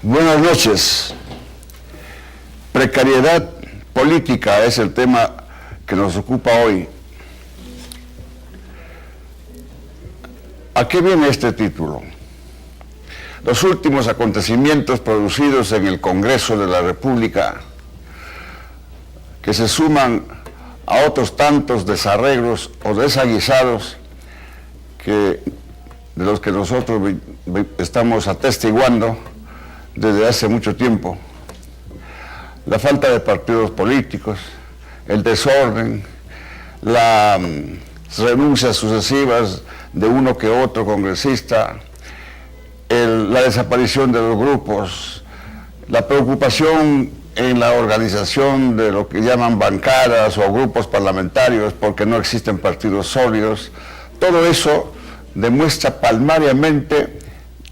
Buenas noches. Precariedad política es el tema que nos ocupa hoy. ¿A qué viene este título? Los últimos acontecimientos producidos en el Congreso de la República, que se suman a otros tantos desarreglos o desaguisados de los que nosotros estamos atestiguando desde hace mucho tiempo. La falta de partidos políticos, el desorden, las renuncias sucesivas de uno que otro congresista, la desaparición de los grupos, la preocupación en la organización de lo que llaman bancadas o grupos parlamentarios porque no existen partidos sólidos. Todo eso demuestra palmariamente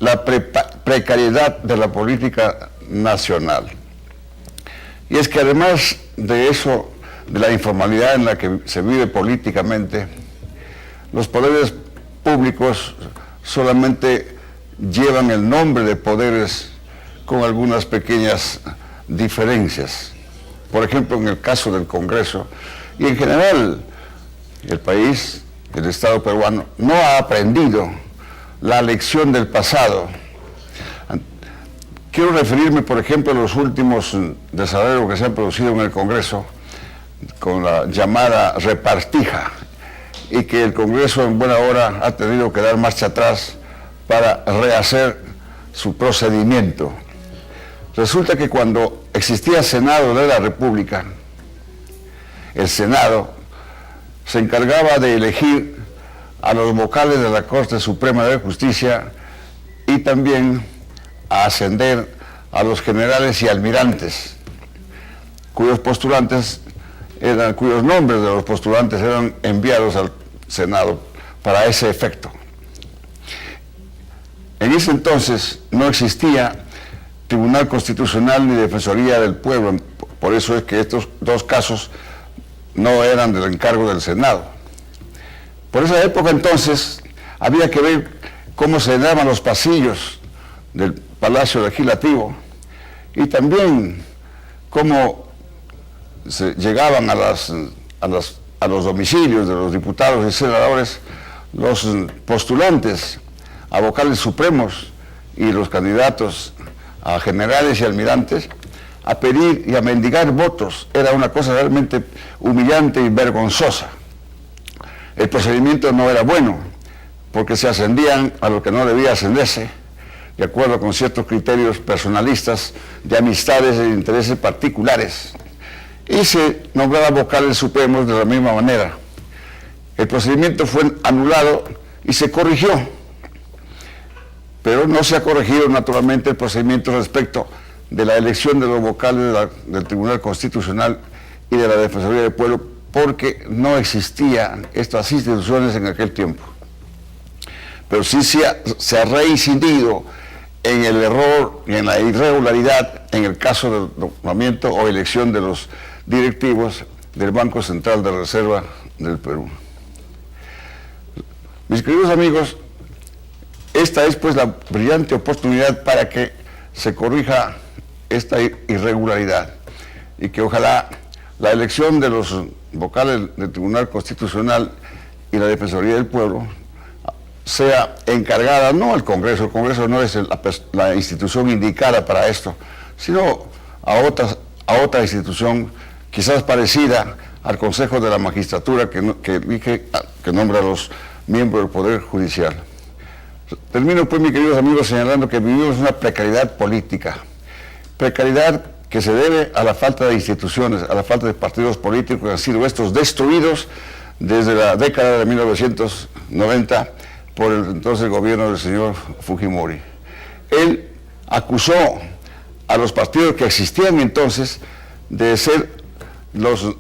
la precariedad de la política nacional. Y es que además de eso, de la informalidad en la que se vive políticamente, los poderes públicos solamente llevan el nombre de poderes con algunas pequeñas diferencias. Por ejemplo, en el caso del Congreso y en general el país, el Estado peruano, no ha aprendido la lección del pasado. Quiero referirme, por ejemplo, a los últimos desarrollos que se han producido en el Congreso con la llamada repartija, y que el Congreso en buena hora ha tenido que dar marcha atrás para rehacer su procedimiento. Resulta que cuando existía Senado de la República, el Senado se encargaba de elegir a los vocales de la Corte Suprema de Justicia y también a ascender a los generales y almirantes, cuyos nombres de los postulantes eran enviados al Senado para ese efecto. En ese entonces no existía Tribunal Constitucional ni Defensoría del Pueblo, por eso es que estos dos casos no eran del encargo del Senado. Por esa época entonces había que ver cómo se llenaban los pasillos del Palacio Legislativo y también cómo se llegaban a los domicilios de los diputados y senadores los postulantes a vocales supremos y los candidatos a generales y almirantes a pedir y a mendigar votos. Era una cosa realmente humillante y vergonzosa. El procedimiento no era bueno, porque se ascendían a lo que no debía ascenderse, de acuerdo con ciertos criterios personalistas de amistades e intereses particulares, y se nombraban vocales supremos de la misma manera. El procedimiento fue anulado y se corrigió, pero no se ha corregido naturalmente el procedimiento respecto de la elección de los vocales del Tribunal Constitucional y de la Defensoría del Pueblo, porque no existían estas instituciones en aquel tiempo. Pero sí se ha reincidido en el error y en la irregularidad en el caso del nombramiento o elección de los directivos del Banco Central de Reserva del Perú. Mis queridos amigos, esta es pues la brillante oportunidad para que se corrija esta irregularidad y que ojalá la elección de los vocales del Tribunal Constitucional y la Defensoría del Pueblo sea encargada no al Congreso. El Congreso no es la institución indicada para esto, sino a otra institución quizás parecida al Consejo de la Magistratura que nombra a los miembros del Poder Judicial. Termino pues, mis queridos amigos, señalando que vivimos una precariedad política, precariedad que se debe a la falta de instituciones, a la falta de partidos políticos que han sido estos destruidos desde la década de 1990 por el entonces gobierno del señor Fujimori. Él acusó a los partidos que existían entonces de ser los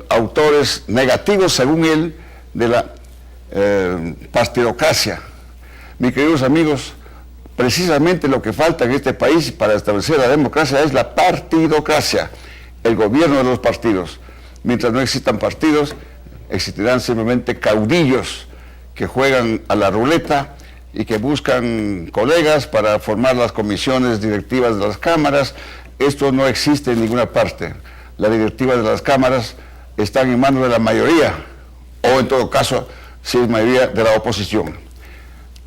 autores negativos, según él, de la partidocracia. Mis queridos amigos, precisamente lo que falta en este país para establecer la democracia es la partidocracia, el gobierno de los partidos. Mientras no existan partidos, existirán simplemente caudillos que juegan a la ruleta y que buscan colegas para formar las comisiones directivas de las cámaras. Esto no existe en ninguna parte. Las directivas de las cámaras están en manos de la mayoría, o en todo caso, si es mayoría de la oposición.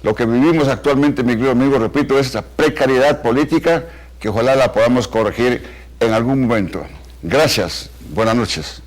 Lo que vivimos actualmente, mi querido amigo, repito, es esa precariedad política que ojalá la podamos corregir en algún momento. Gracias. Buenas noches.